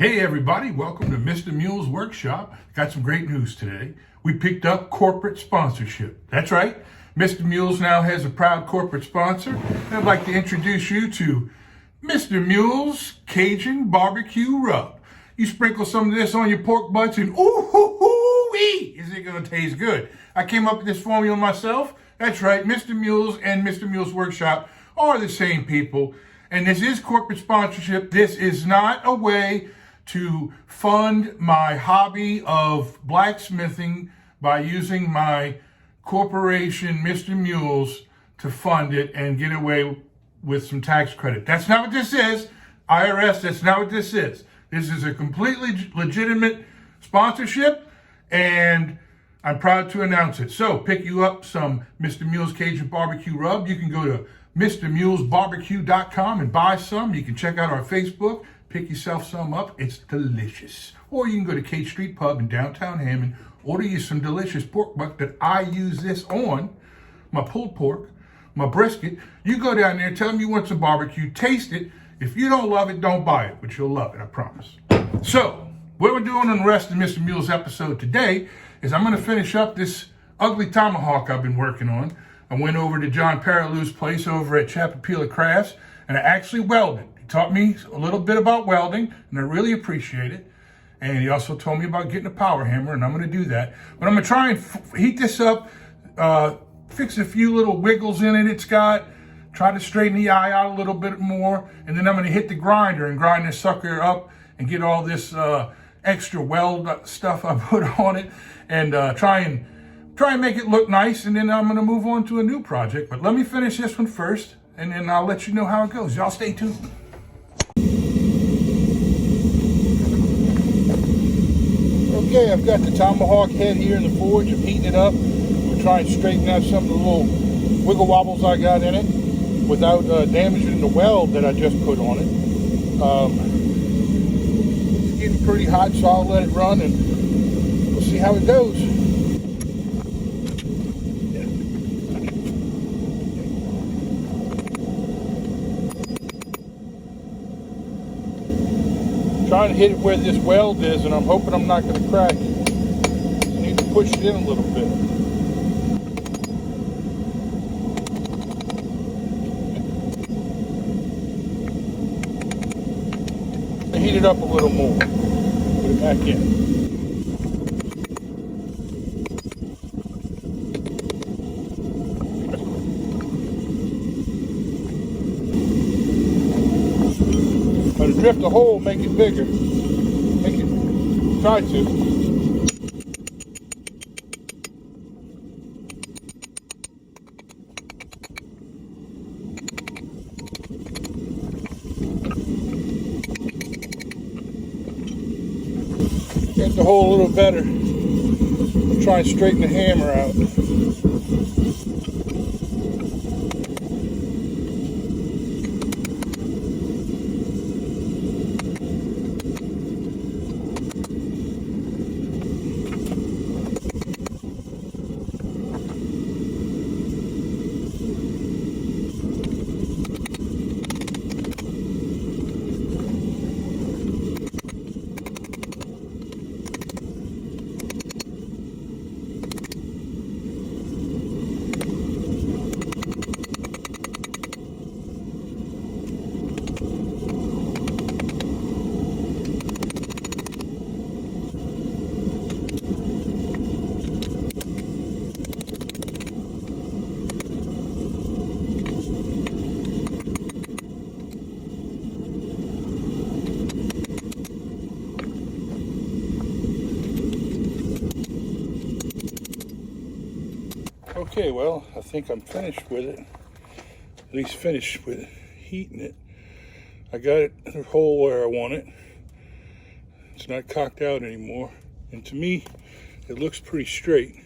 Hey everybody, welcome to Mr. Mule's workshop. Got some great news today. We picked up corporate sponsorship. That's right, Mr. Mule's now has a proud corporate sponsor. And I'd like to introduce you to Mr. Mule's Cajun Barbecue Rub. You sprinkle some of this on your pork butts and ooh-hoo-hoo-wee, is it gonna taste good? I came up with this formula myself. That's right, Mr. Mule's and Mr. Mule's workshop are the same people. And this is corporate sponsorship. This is not a way to fund my hobby of blacksmithing by using my corporation, Mr. Mule's, to fund it and get away with some tax credit. That's not what this is. IRS, that's not what this is. This is a completely legitimate sponsorship, and I'm proud to announce it. So pick you up some Mr. Mule's Cajun Barbecue Rub. You can go to MrMulesBarbecue.com and buy some. You can check out our Facebook. Pick yourself some up. It's delicious. Or you can go to Kate Street Pub in downtown Hammond, order you some delicious pork butt that I use this on, my pulled pork, my brisket. You go down there, tell them you want some barbecue, taste it. If you don't love it, don't buy it, but you'll love it, I promise. So, what we're doing on the rest of Mr. Mule's episode today is I'm going to finish up this ugly tomahawk I've been working on. I went over to John Perilou's place over at Chapapila Crafts, and I actually welded. Taught me a little bit about welding, and I really appreciate it. And he also told me about getting a power hammer, and I'm going to do that. But I'm going to try and heat this up, fix a few little wiggles in it it's got, try to straighten the eye out a little bit more, and then I'm going to hit the grinder and grind this sucker up and get all this extra weld stuff I put on it, and try and make it look nice, and then I'm going to move on to a new project. But let me finish this one first, and then I'll let you know how it goes. Y'all stay tuned. Okay, I've got the tomahawk head here in the forge. I'm heating it up. We're trying to straighten out some of the little wiggle wobbles I got in it without damaging the weld that I just put on it. It's getting pretty hot, so I'll let it run and we'll see how it goes. Trying to hit it where this weld is, and I'm hoping I'm not going to crack it. I need to push it in a little bit. Heat it up a little more. Put it back in. But to drift a hole, make it bigger. Try to. Get the hole a little better. I'll try and straighten the hammer out. Okay, well, I think I'm finished with it. At least finished with heating it. I got it in the hole where I want it. It's not cocked out anymore. And to me, it looks pretty straight.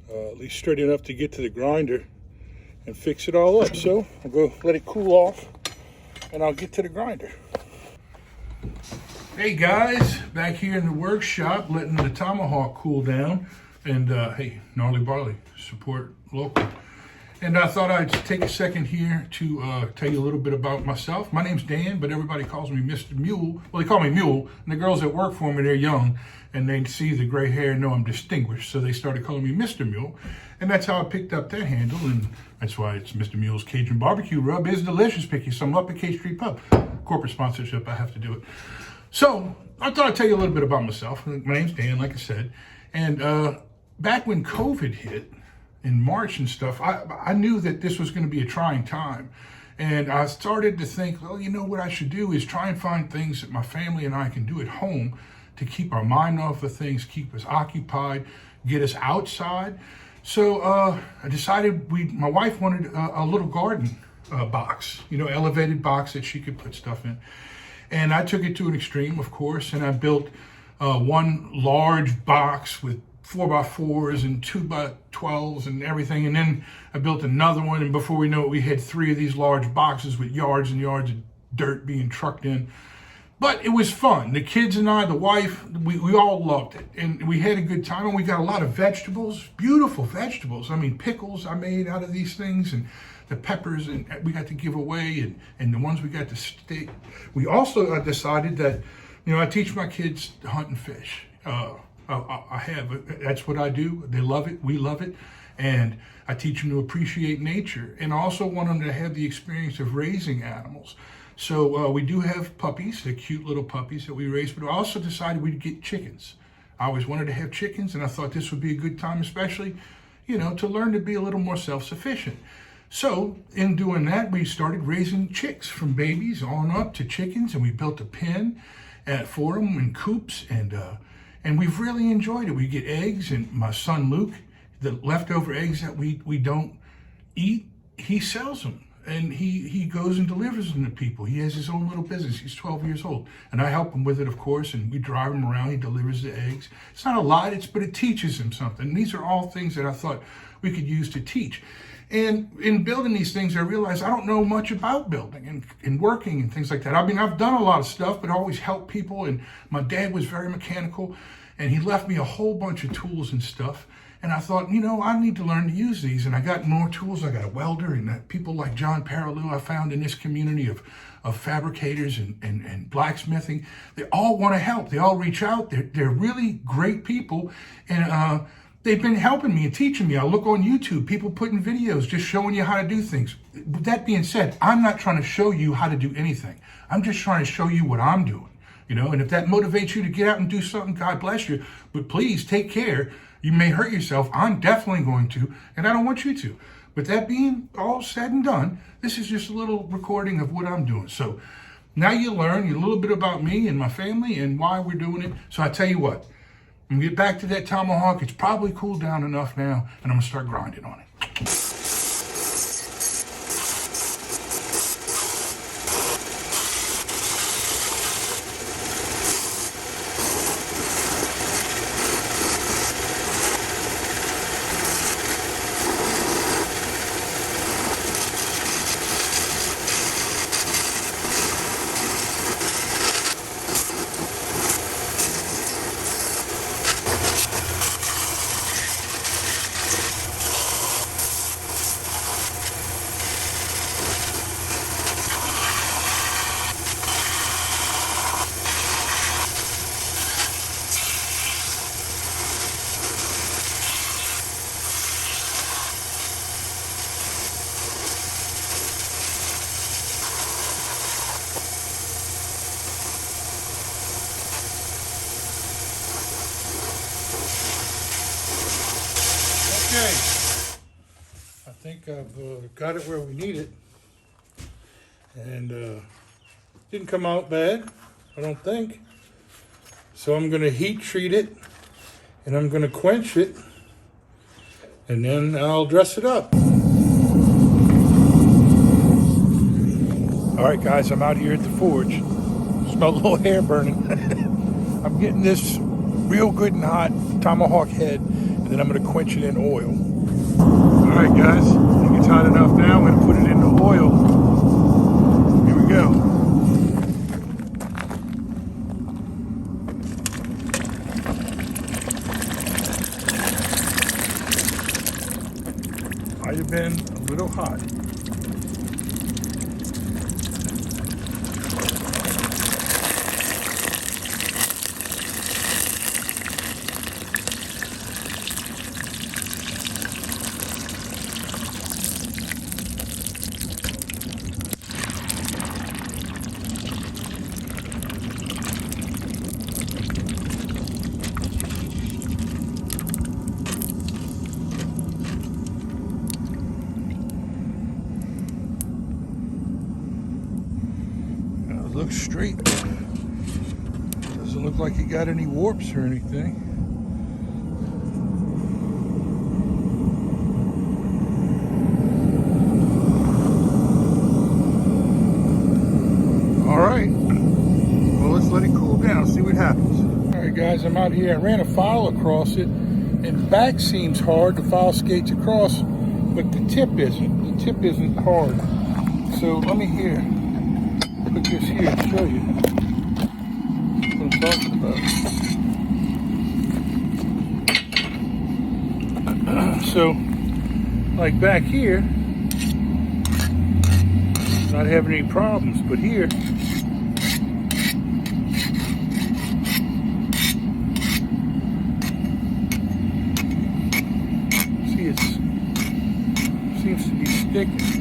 At least straight enough to get to the grinder and fix it all up. So I'll go let it cool off and I'll get to the grinder. Hey guys, back here in the workshop, letting the Tomahawk cool down. And hey, Gnarly Barley, support local. And I thought I'd take a second here to tell you a little bit about myself. My name's Dan, but everybody calls me Mr. Mule. Well, they call me Mule, and the girls that work for me, they're young, and they see the gray hair and know I'm distinguished, so they started calling me Mr. Mule. And that's how I picked up that handle, and that's why it's Mr. Mule's Cajun Barbecue Rub. It's delicious. Pick you some up at K Street Pub. Corporate sponsorship, I have to do it. So I thought I'd tell you a little bit about myself. My name's Dan, like I said. And back when COVID hit, in March and stuff, I knew that this was going to be a trying time. And I started to think, well, you know what I should do is try and find things that my family and I can do at home to keep our mind off of things, keep us occupied, get us outside. So I decided my wife wanted a little garden box, elevated box that she could put stuff in. And I took it to an extreme, of course, and I built one large box with 4x4s and 2x12s and everything. And then I built another one, and before we know it, we had 3 of these large boxes with yards and yards of dirt being trucked in. But it was fun. The kids and I, the wife, we all loved it. And we had a good time, and we got a lot of vegetables, beautiful vegetables. I mean, pickles I made out of these things, and the peppers, and we got to give away, and the ones we got to stick. We also decided that, I teach my kids to hunt and fish. I have. That's what I do. They love it. We love it. And I teach them to appreciate nature. And I also want them to have the experience of raising animals. So we do have puppies, they're cute little puppies that we raise, but I also decided we'd get chickens. I always wanted to have chickens, and I thought this would be a good time, especially, to learn to be a little more self-sufficient. So in doing that, we started raising chicks from babies on up to chickens, and we built a pen for them in coops, and we've really enjoyed it. We get eggs, and my son Luke, the leftover eggs that we don't eat, he sells them. And he goes and delivers them to people. He has his own little business. He's 12 years old. And I help him with it, of course, and we drive him around. He delivers the eggs. It's not a lot, but it teaches him something. And these are all things that I thought we could use to teach. And in building these things, I realized I don't know much about building and working and things like that. I mean, I've done a lot of stuff, but I always helped people. And my dad was very mechanical, and he left me a whole bunch of tools and stuff. And I thought, I need to learn to use these. And I got more tools. I got a welder, and people like John Paraloo I found in this community of fabricators and blacksmithing. They all want to help. They all reach out. They're really great people. And they've been helping me and teaching me. I look on YouTube, people putting videos just showing you how to do things. With that being said, I'm not trying to show you how to do anything. I'm just trying to show you what I'm doing. And if that motivates you to get out and do something, God bless you. But please take care. You may hurt yourself. I'm definitely going to, and I don't want you to. But that being all said and done, this is just a little recording of what I'm doing. So now you learn a little bit about me and my family and why we're doing it. So I tell you what, I'm going to get back to that Tomahawk. It's probably cooled down enough now, and I'm going to start grinding on it. Okay, I think I've got it where we need it, and didn't come out bad, I don't think. So I'm going to heat treat it, and I'm going to quench it, and then I'll dress it up. All right, guys, I'm out here at the forge. Smell a little hair burning. I'm getting this real good and hot tomahawk head, and then I'm going to quench it in oil. All right, guys, I think it's hot enough now. I'm going to put it in the oil. Here we go. Might have been a little hot. Looks straight. Doesn't look like you got any warps or anything. All right. Well, let's let it cool down, see what happens. All right, guys, I'm out here. I ran a file across it, and back seems hard. The file skates across, but the tip isn't. The tip isn't hard. So let me put this here to show you what I'm talking about. So, like back here, not having any problems, but here, see, it seems to be sticking.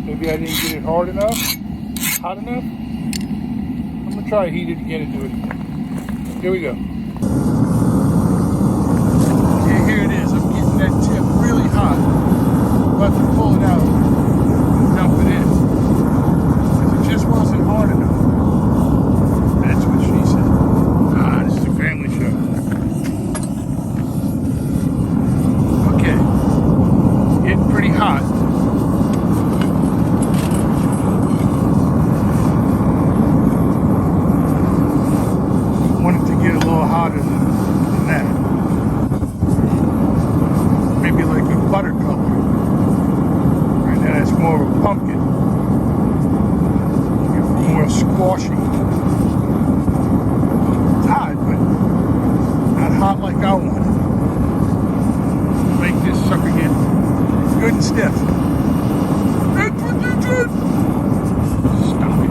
Maybe I didn't get it hot enough. I'm gonna try to heat it again and do it again. Here we go. Okay, here it is. I'm getting that tip really hot. I'm about to pull it out and dump it in. Because it just wasn't hard enough. That's what she said. This is a family show. Okay. It's getting pretty hot. Hotter than that. Maybe like a butter color. Right now that's more of a pumpkin. More squashy. It's hot, but not hot like I want it. Make this sucker get good and stiff. That's what you did! Stop it.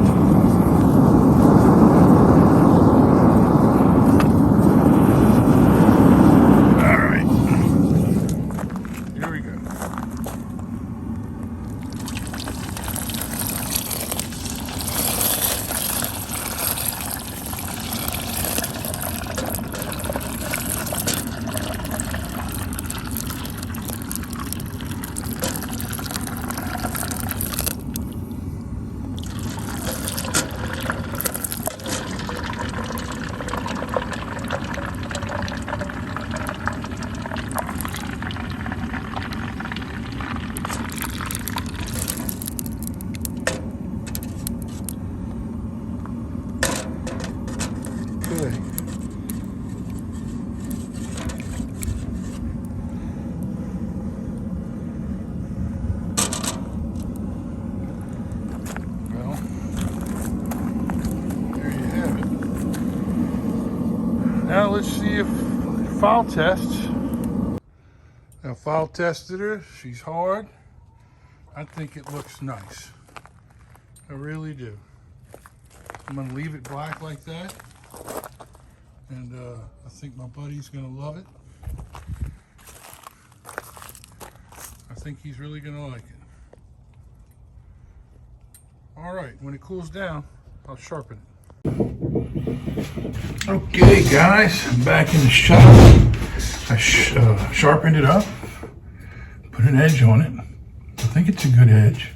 Now let's see if file tests. I file tested her. She's hard. I think it looks nice. I really do. I'm gonna leave it black like that. And I think my buddy's gonna love it. I think he's really gonna like it. All right, when it cools down, I'll sharpen it. Okay guys, I'm back in the shop. I sharpened it up, put an edge on it. I think it's a good edge.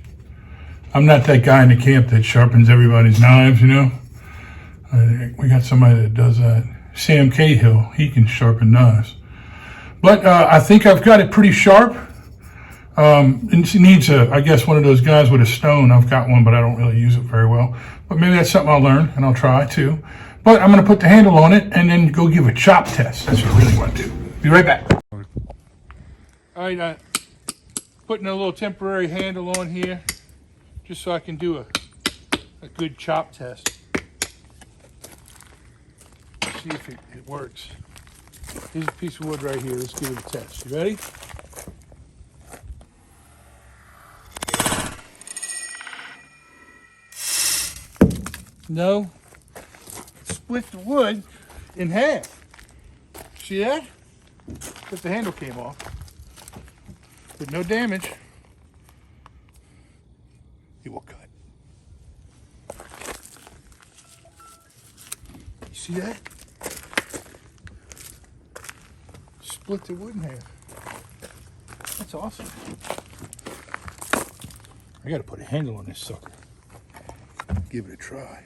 I'm not that guy in the camp that sharpens everybody's knives, you know. We got somebody that does that. Sam Cahill, he can sharpen knives. But I think I've got it pretty sharp. It needs I guess one of those guys with a stone. I've got one, but I don't really use it very well. But maybe that's something I'll learn, and I'll try too. But I'm gonna put the handle on it and then go give a chop test. That's what I really want to do. Be right back. All right, putting a little temporary handle on here just so I can do a good chop test. See if it works. Here's a piece of wood right here. Let's give it a test. You ready? No. Split the wood in half. See that? But the handle came off. But no damage. It will cut. You see that? Split the wood in half. That's awesome. I gotta put a handle on this sucker. Give it a try.